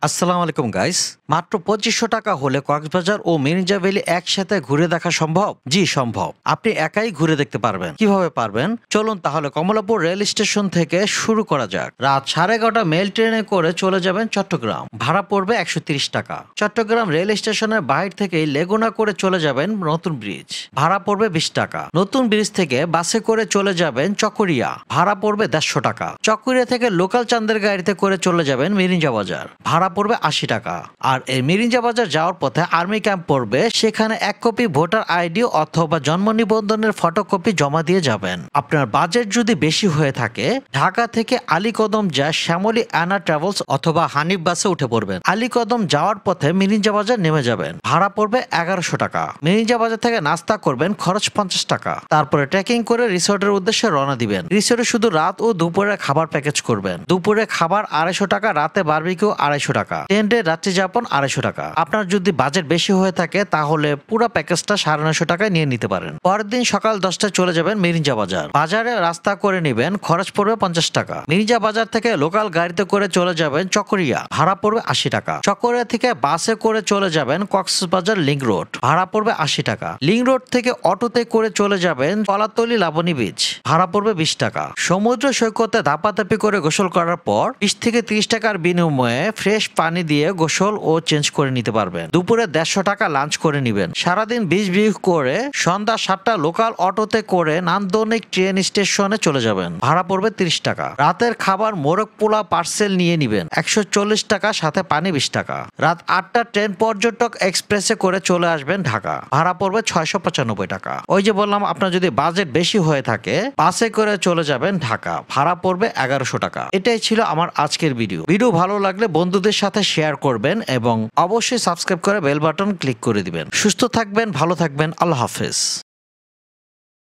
আসসালামু আলাইকুম গাইস। মাত্র 2500 টাকা হলে কক্সবাজার ও মির্জা ভ্যালি একসাথে ঘুরে দেখা সম্ভব? জি সম্ভব। আপনি একাই ঘুরে দেখতে পারবেন। কিভাবে পারবেন? চলুন তাহলে কমলাপুর রেল স্টেশন থেকে শুরু করা যাক। রাত 11:30 মেল ট্রেনে করে চলে যাবেন চট্টগ্রাম। ভাড়া পড়বে 130 টাকা। চট্টগ্রাম রেল স্টেশনের বাহির থেকেই লেগুনা করে চলে যাবেন নতুন ব্রিজ। ভাড়া পড়বে 20 টাকা। নতুন ব্রিজ থেকে বাসে করে চলে যাবেন চকরিয়া। ভাড়া পড়বে 150 টাকা। চকরিয়া থেকে লোকাল চান্দের গাড়িতে করে চলে যাবেন মিরিঞ্জা বাজার। ভাড়া পড়বে 80 টাকা। আর এই মিরিঞ্জা বাজার যাওয়ার পথে আর্মি ক্যাম্প পড়বে, সেখানে 1 কপি ভোটার আইডি অথবা জন্ম নিবন্ধনের ফটোকপি জমা দিয়ে যাবেন। আপনার বাজেট যদি বেশি হয়ে থাকে, ঢাকা থেকে আলীকদম যায় শ্যামলী অ্যানা ট্রাভেলস অথবা হানিফ বাসে উঠে পড়বেন। আলীকদম যাওয়ার পথে মিরিঞ্জা বাজার নেমে যাবেন। ভাড়া পড়বে 1100 টাকা। মিরিঞ্জা বাজার থেকে নাস্তা করবেন, খরচ 50 টাকা। তারপরে ট্রেকিং করে রিসোর্টের উদ্দেশ্যে রওনা দিবেন। রিসোর্টে শুধু রাত ও দুপুরে খাবার প্যাকেজ করবেন। দুপুরে খাবার 250 টাকা, রাতে বারবিকিউ 250 টাকা, টেন্টে রাত্রি যাপন 250 টাকা। আপনার যদি বাজেট বেশি হয়ে থাকে তাহলে পুরো প্যাকেজটা 950 টাকায় নিয়ে নিতে পারেন। পরের দিন সকাল 10টায় চলে যাবেন মিরিঞ্জা বাজার। বাজারে রাস্তা করে নেবেন, খরচ পড়বে 50 টাকা। মিরিঞ্জা বাজার থেকে লোকাল গাড়িতে করে চলে যাবেন চকরিয়া। ভাড়া পড়বে 80 টাকা। চকরিয়া থেকে বাসে করে চলে যাবেন কক্সবাজার লিংক রোড। ভাড়া পড়বে 80 টাকা। লিংক রোড থেকে অটোতে করে চলে যাবেন কলাতলি লাবণী বিচ। ভাড়া পড়বে 20 টাকা। সমুদ্র সৈকতে ধাপাধাপি করে গোসল করার পর 20 থেকে 30 টাকার বিনিময়ে ফ্রেশ পানি দিয়ে গোসল ও চেঞ্জ করে নিতে পারবেন। দুপুরে 150 টাকা লাঞ্চ করে নিবেন। সারাদিন বিচ করে সন্ধ্যা 7টা লোকাল অটোতে করে নান্দনিক ট্রেন স্টেশনে চলে যাবেন। ভাড়া পড়বে 30 টাকা। রাতের খাবার মোরগ পোলা পার্সেল নিয়ে নিবেন, 140 টাকা, সাথে পানি 20 টাকা। রাত 8টা ট্রেন পর্যটক এক্সপ্রেসে করে চলে আসবেন ঢাকা। ভাড়া পড়বে 695 টাকা। ওই যে বললাম, আপনার যদি বাজেট বেশি হয়ে থাকে বাসে করে চলে যাবেন ঢাকা। ভাড়া পড়বে 1100 টাকা। এটাই ছিল আমার আজকের ভিডিও। ভালো লাগলে বন্ধুদের সাথে শেয়ার করবেন এবং অবশ্যই সাবস্ক্রাইব করে বেল বাটন ক্লিক করে দিবেন। সুস্থ থাকবেন, ভালো থাকবেন। আল্লাহ হাফেজ।